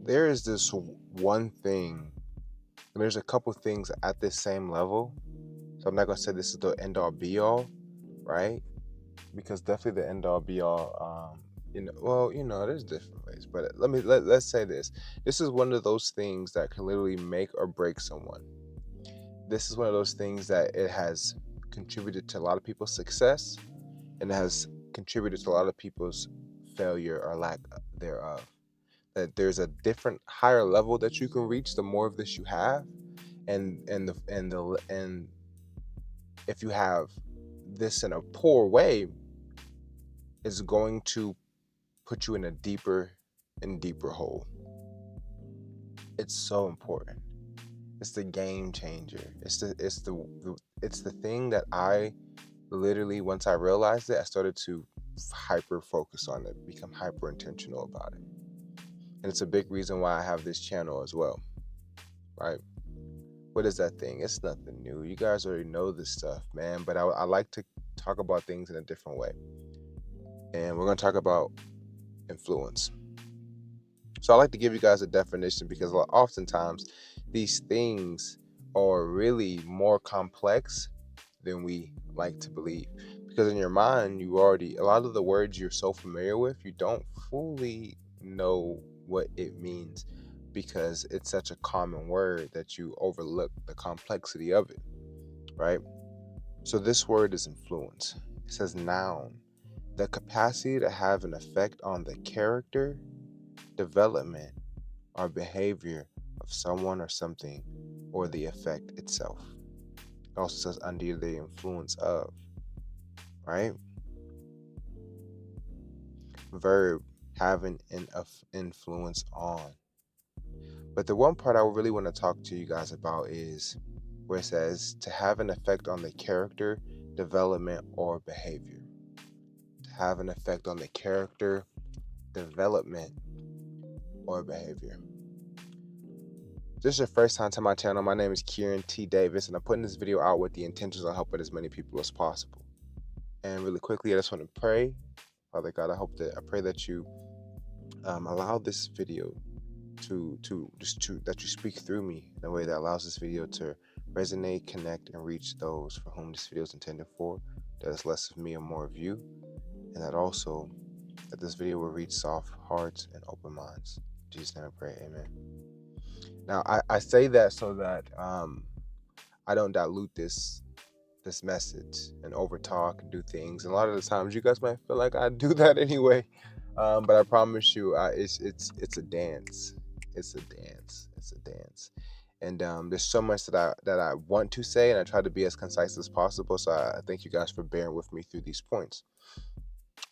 there is this one thing, and there's a couple things at this same level. So I'm not gonna say this is the end all be all, right? Because definitely the end all be all. There's different ways, but let's say this. This is one of those things that can literally make or break someone. This is one of those things that it has contributed to a lot of people's success, and it has contributed to a lot of people's failure or lack thereof. That there's a different higher level that you can reach the more of this you have, and if you have this in a poor way, is going to put you in a deeper and deeper hole. It's so important. It's the game changer. It's the thing that I literally, once I realized it, I started to hyper focus on it, become hyper intentional about it. And it's a big reason why I have this channel as well, right? What is that thing? It's nothing new. You guys already know this stuff, man. But I like to talk about things in a different way. And we're going to talk about influence. So I like to give you guys a definition because oftentimes these things are really more complex than we like to believe. Because in your mind, a lot of the words you're so familiar with, you don't fully know what it means because it's such a common word that you overlook the complexity of it, right? So this word is influence. It says noun, the capacity to have an effect on the character, development, or behavior of someone or something, or the effect itself. It also says under the influence of, right? Verb, having an influence on. But the one part I really want to talk to you guys about is where it says to have an effect on the character, development, or behavior. To have an effect on the character, development, or behavior. If this is your first time to my channel, my name is Kieran T. Davis, and I'm putting this video out with the intentions of helping as many people as possible. And really quickly, I just want to pray. Father God, I pray that you allow this video that you speak through me in a way that allows this video to resonate, connect, and reach those for whom this video is intended for. That is less of me and more of you, and that this video will reach soft hearts and open minds. In Jesus' name I pray, amen. Now I say that so that I don't dilute this message and over talk and do things. And a lot of the times you guys might feel like I do that anyway. But I promise you, it's a dance. It's a dance. It's a dance. And there's so much that I want to say, and I try to be as concise as possible. So I thank you guys for bearing with me through these points.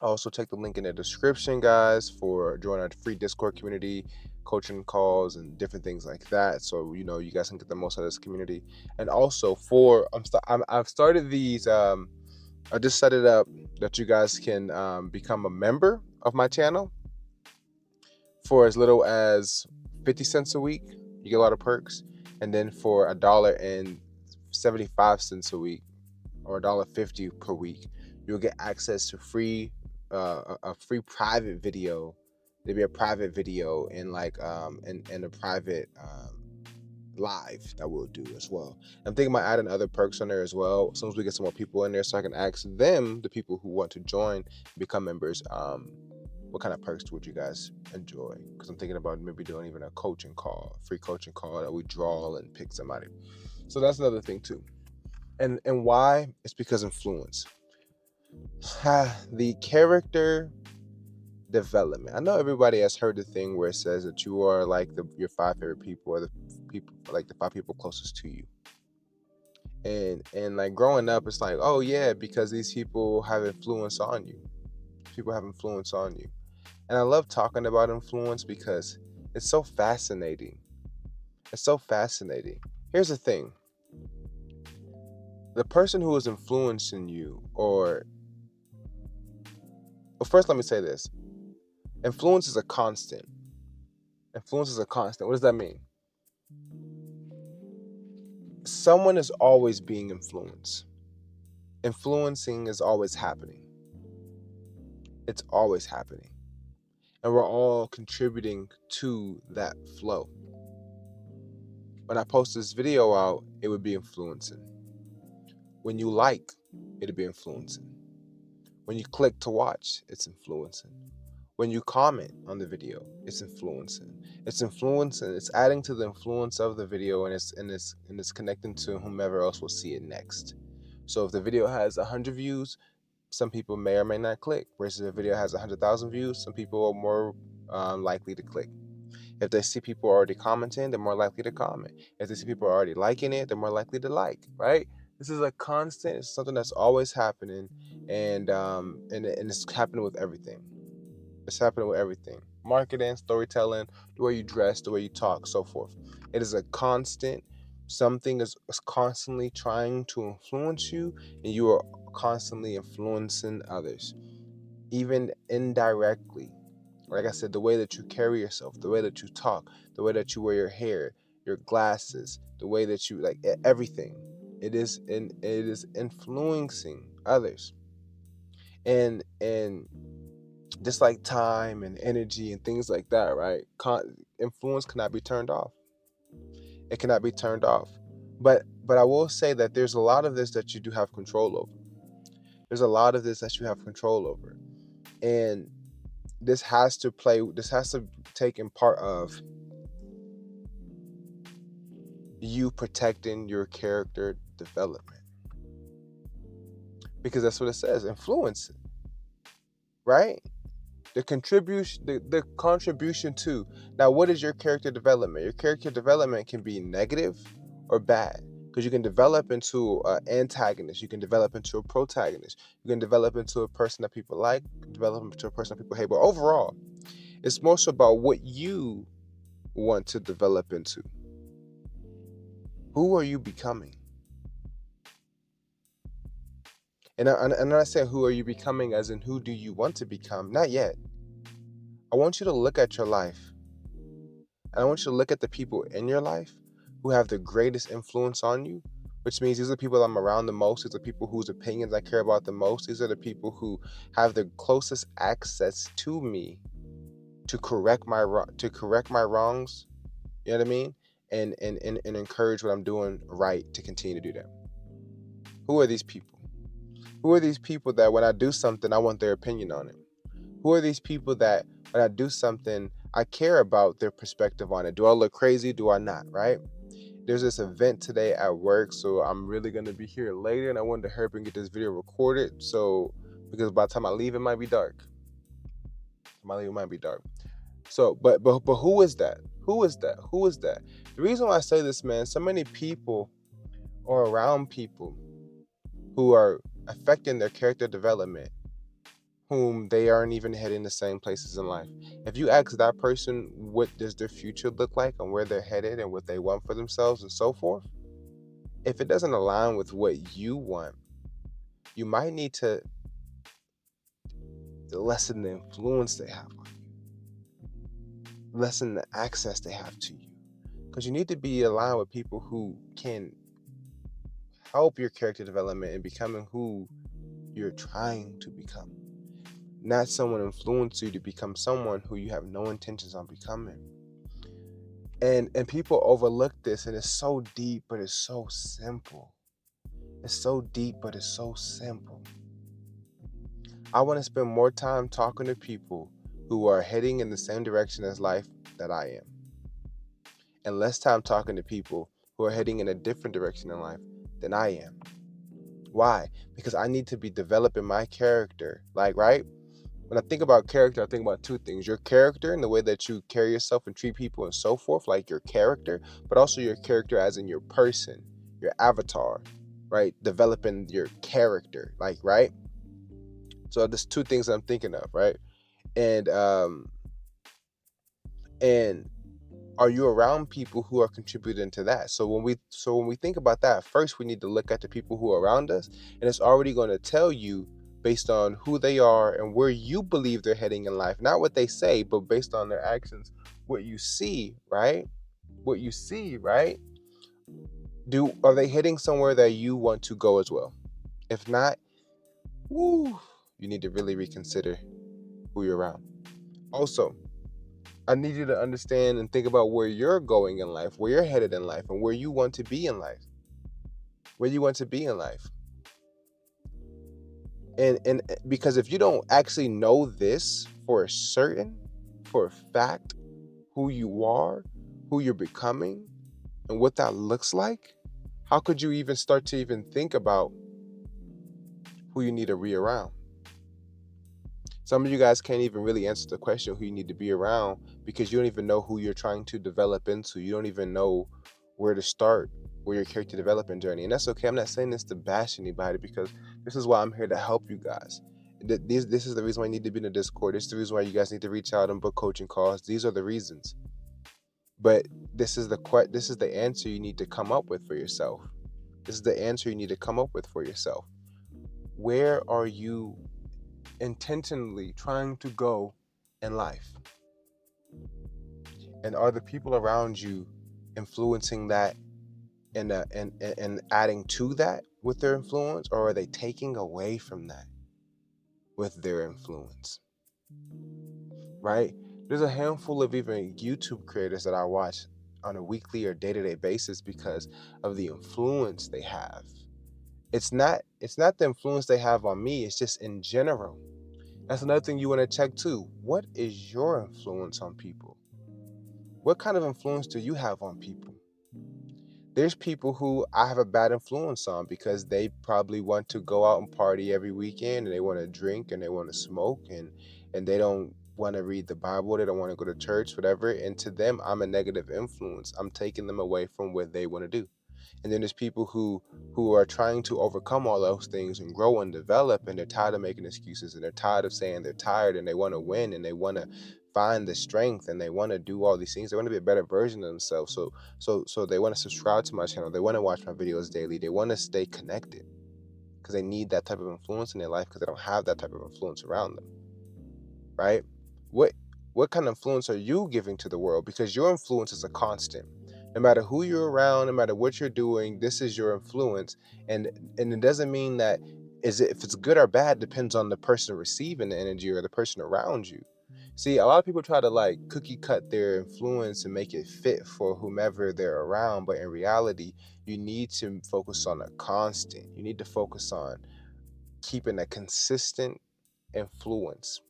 Also, check the link in the description, guys, for joining our free Discord community, coaching calls, and different things like that. So you guys can get the most out of this community. And also, I've started these. I just set it up that you guys can become a member of my channel for as little as 50 cents a week. You get a lot of perks, and then for $1.75 a week, or $1.50 per week, you'll get access to a free private video. There'll be a private video in in a private live that we'll do as well. I'm thinking about adding other perks on there as well as soon as we get some more people in there, so I can ask them, the people who want to join, become members, what kind of perks would you guys enjoy? Because I'm thinking about maybe doing even a free coaching call that we draw and pick somebody. So that's another thing too. And why? It's because influence. The character development. I know everybody has heard the thing where it says that you are like your 5 favorite people, or the 5 people closest to you. And like growing up, it's like, oh yeah, because these people have influence on you. People have influence on you. And I love talking about influence because it's so fascinating. It's so fascinating. Here's the thing. The person who is influencing you, first let me say this. Influence is a constant. Influence is a constant. What does that mean? Someone is always being influenced. Influencing is always happening. It's always happening. and we're all contributing to that flow. When I post this video out, it would be influencing. When you like, it'll be influencing. When you click to watch, it's influencing. When you comment on the video, it's influencing. It's influencing. It's adding to the influence of the video, and it's connecting to whomever else will see it next. So if the video has 100 views, some people may or may not click. Versus if a video has 100,000 views, some people are more likely to click. If they see people already commenting, they're more likely to comment. If they see people already liking it, they're more likely to like, right? This is a constant. It's something that's always happening, and it's happening with everything. It's happening with everything. Marketing, storytelling, the way you dress, the way you talk, so forth. It is a constant. Something is constantly trying to influence you, and you are constantly influencing others, even indirectly. Like I said, the way that you carry yourself, the way that you talk, the way that you wear your hair, your glasses, the way that you like everything. It is influencing others. And just like time and energy and things like that, right? Influence cannot be turned off. It cannot be turned off. But I will say that there's a lot of this that you do have control over. There's a lot of this that you have control over. And this has to take in part of you protecting your character development. Because that's what it says, influence, right? The contribution to. Now, what is your character development? Your character development can be negative or bad. Because you can develop into an antagonist, you can develop into a protagonist, you can develop into a person that people like, develop into a person that people hate. But overall, it's more so about what you want to develop into. Who are you becoming? And I'm not saying who are you becoming as in who do you want to become? Not yet. I want you to look at your life. And I want you to look at the people in your life who have the greatest influence on you, which means these are the people I'm around the most. These are people whose opinions I care about the most. These are the people who have the closest access to me to correct my wrongs. You know what I mean? And encourage what I'm doing right to continue to do that. Who are these people? Who are these people that when I do something, I want their opinion on it? Who are these people that when I do something, I care about their perspective on it? Do I look crazy? Do I not? Right? There's this event today at work, so I'm really going to be here later, and I wanted to hurry up and get this video recorded. So, because by the time I leave, it might be dark. So, but who is that? Who is that? Who is that? The reason why I say this, man, so many people are around people who are affecting their character development, whom they aren't even heading the same places in life. If you ask that person what does their future look like and where they're headed and what they want for themselves and so forth, if it doesn't align with what you want, you might need to lessen the influence they have on you, lessen the access they have to you, because you need to be aligned with people who can help your character development and becoming who you're trying to become. Not someone influence you to become someone who you have no intentions on becoming. And people overlook this, and it's so deep, but it's so simple. It's so deep, but it's so simple. I want to spend more time talking to people who are heading in the same direction as life that I am, and less time talking to people who are heading in a different direction in life than I am. Why? Because I need to be developing my character. Like, right? When I think about character, I think about two things. Your character and the way that you carry yourself and treat people and so forth, like your character, but also your character as in your person, your avatar, right? Developing your character, like, right? So there's two things I'm thinking of, right? And are you around people who are contributing to that? So when we think about that, first we need to look at the people who are around us, and it's already going to tell you based on who they are and where you believe they're heading in life. Not what they say, but based on their actions, what you see, right? What you see, right? Are they heading somewhere that you want to go as well? If not, you need to really reconsider who you're around. Also, I need you to understand and think about where you're going in life, where you're headed in life, and where you want to be in life. Where you want to be in life. And because if you don't actually know this for a certain, for a fact, who you are, who you're becoming, and what that looks like, how could you even start to even think about who you need to be around? Some of you guys can't even really answer the question who you need to be around because you don't even know who you're trying to develop into. You don't even know where to start with your character development journey. And that's okay. I'm not saying this to bash anybody because this is why I'm here to help you guys. This is the reason why you need to be in the Discord. This is the reason why you guys need to reach out and book coaching calls. These are the reasons. But this is the answer you need to come up with for yourself. This is the answer you need to come up with for yourself. Where are you intentionally trying to go in life? And are the people around you influencing that and adding to that with their influence, or are they taking away from that with their influence? Right? There's a handful of even YouTube creators that I watch on a weekly or day-to-day basis because of the influence they have. It's not the influence they have on me, it's just in general. That's another thing you want to check too. What is your influence on people? What kind of influence do you have on people? There's people who I have a bad influence on because they probably want to go out and party every weekend and they want to drink and they want to smoke and they don't want to read the Bible, they don't want to go to church, whatever. And to them, I'm a negative influence. I'm taking them away from what they want to do. And then there's people who are trying to overcome all those things and grow and develop, and they're tired of making excuses, and they're tired of saying they're tired, and they want to win, and they want to find the strength, and they want to do all these things. They want to be a better version of themselves. So they want to subscribe to my channel. They want to watch my videos daily. They want to stay connected because they need that type of influence in their life because they don't have that type of influence around them, right? What what kind of influence are you giving to the world? Because your influence is a constant. No matter who you're around, no matter what you're doing, this is your influence. And it doesn't mean that if it's good or bad depends on the person receiving the energy or the person around you. See, a lot of people try to like cookie cut their influence and make it fit for whomever they're around, but in reality, you need to focus on a constant. You need to focus on keeping a consistent influence.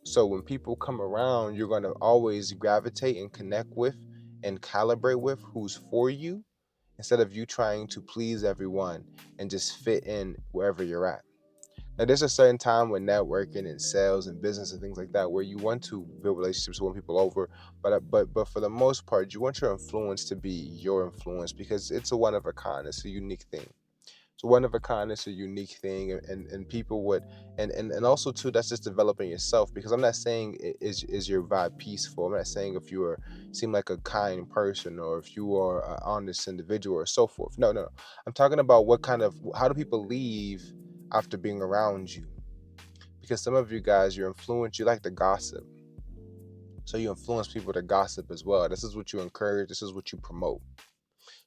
So when people come around, you're going to always gravitate and connect with and calibrate with who's for you instead of you trying to please everyone and just fit in wherever you're at. Now, there's a certain time when networking and sales and business and things like that where you want to build relationships, win people over, but for the most part, you want your influence to be your influence because it's a one of a kind, it's a unique thing. So one of a kind is a unique thing, and people would, and also too, that's just developing yourself. Because I'm not saying is your vibe peaceful. I'm not saying if you are seem like a kind person or if you are an honest individual or so forth. No, no, no. I'm talking about how do people leave after being around you? Because some of you guys, you're influenced. You like to gossip, so you influence people to gossip as well. This is what you encourage. This is what you promote.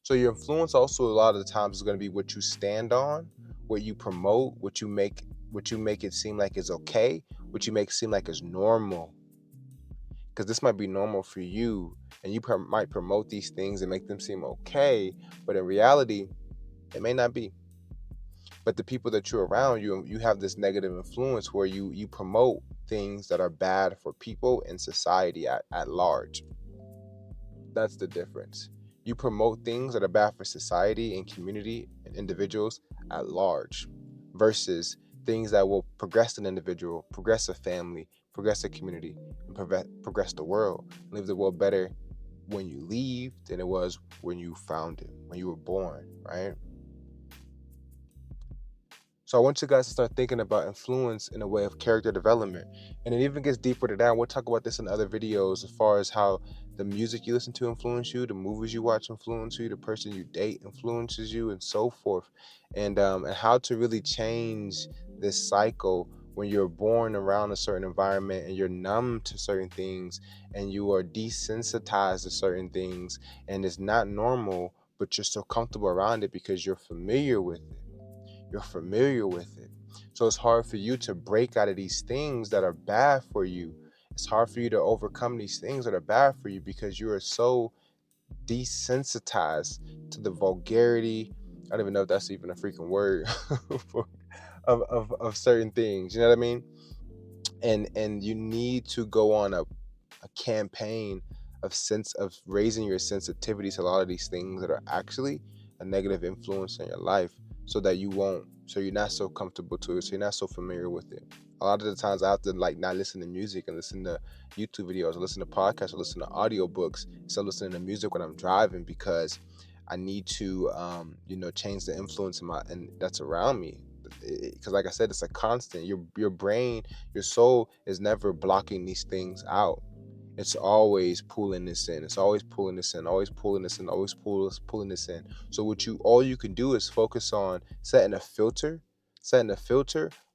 So your influence also a lot of the times is going to be what you stand on, what you promote, what you make it seem like is okay, what you make seem like is normal. Because this might be normal for you, and you might promote these things and make them seem okay, but in reality, it may not be. But the people that you're around, you have this negative influence where you promote things that are bad for people and society at large. That's the difference. You promote things that are bad for society and community and individuals at large versus things that will progress an individual, progress a family, progress a community, and progress the world. Leave the world better when you leave than it was when you found it, when you were born, right? So I want you guys to start thinking about influence in a way of character development. And it even gets deeper than that. We'll talk about this in other videos as far as how the music you listen to influence you, the movies you watch influence you, the person you date influences you, and so forth. And how to really change this cycle when you're born around a certain environment and you're numb to certain things and you are desensitized to certain things and it's not normal, but you're so comfortable around it because you're familiar with it. You're familiar with it. So it's hard for you to break out of these things that are bad for you It's hard for you to overcome these things that are bad for you because you are so desensitized to the vulgarity. I don't even know if that's even a freaking word of certain things. You know what I mean? And you need to go on a campaign of raising your sensitivity to a lot of these things that are actually a negative influence in your life, so that you won't so you're not so comfortable to it, so you're not so familiar with it. A lot of the times I have to like not listen to music and listen to YouTube videos or listen to podcasts or listen to audiobooks instead of listening to music when I'm driving, because I need to change the influence in my and that's around me. Because like I said, it's a constant. Your brain, your soul is never blocking these things out. It's always pulling this in. It's always pulling this in, always pulling this in, always pulling this in. So all you can do is focus on setting a filter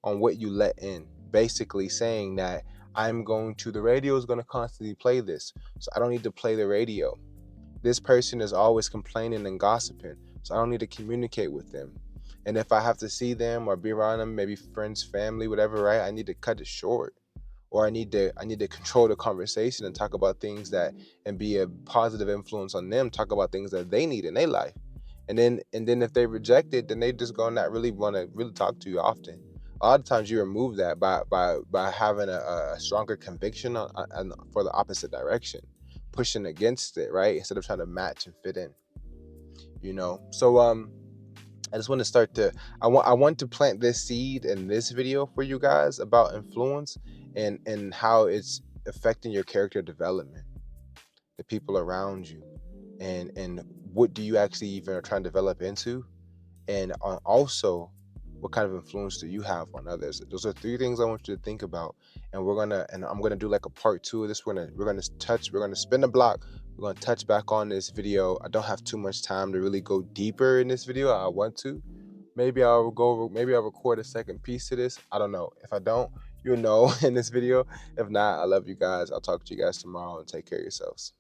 on what you let in. Basically saying that the radio is going to constantly play this. So I don't need to play the radio. This person is always complaining and gossiping. So I don't need to communicate with them. And if I have to see them or be around them, maybe friends, family, whatever, right? I need to cut it short, or I need to control the conversation and talk about things that and be a positive influence on them, talk about things that they need in their life. And then if they reject it, then they just gonna not really want to really talk to you often. A lot of times you remove that by having a stronger conviction for the opposite direction, pushing against it, right? Instead of trying to match and fit in. So I just want to I want to plant this seed in this video for you guys about influence and how it's affecting your character development, the people around you, and what do you actually even are trying to develop into, and also what kind of influence do you have on others. Those are three things I want you to think about, and I'm gonna do like a part two of this. We're gonna spin the block. We're gonna touch back on this video. I don't have too much time to really go deeper in this video. I want to. Maybe I'll record a second piece to this. I don't know. If I don't, you'll know in this video. If not, I love you guys. I'll talk to you guys tomorrow, and take care of yourselves.